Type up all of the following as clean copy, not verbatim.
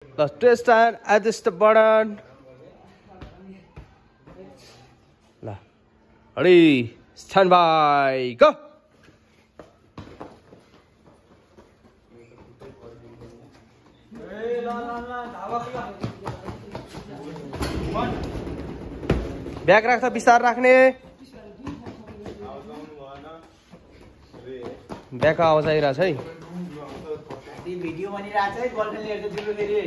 ल twist and adjust the button ल ready stand by go bag राख्दा बिस्तार राख्ने ब्यागको आवाज आइरहेछ है भिडियो बनिरहेछ है गर्लफ्रेन्डले हेर्छ फेरि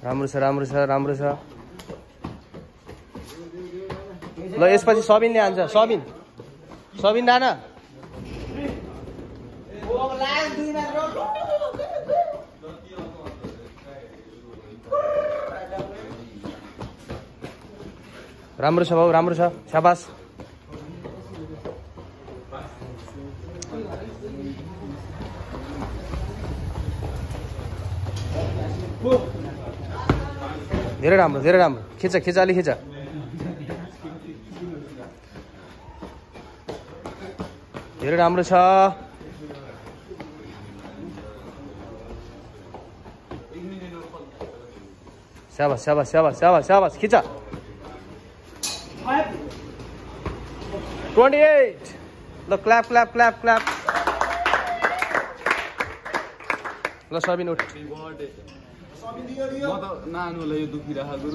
राम्रो छ राम्रो छ राम्रो छ ल यसपछि सबिनले हान्छ सबिन दाना राम्रो छ बाउ राम्रो छ शाबास धेरै राम्रो खिच अलि खिच धेरै राम्रो छ शाबास खिच 28 ल क्ल्याप ल सबिन उठ म त नानुलाई यो दुखिराखेको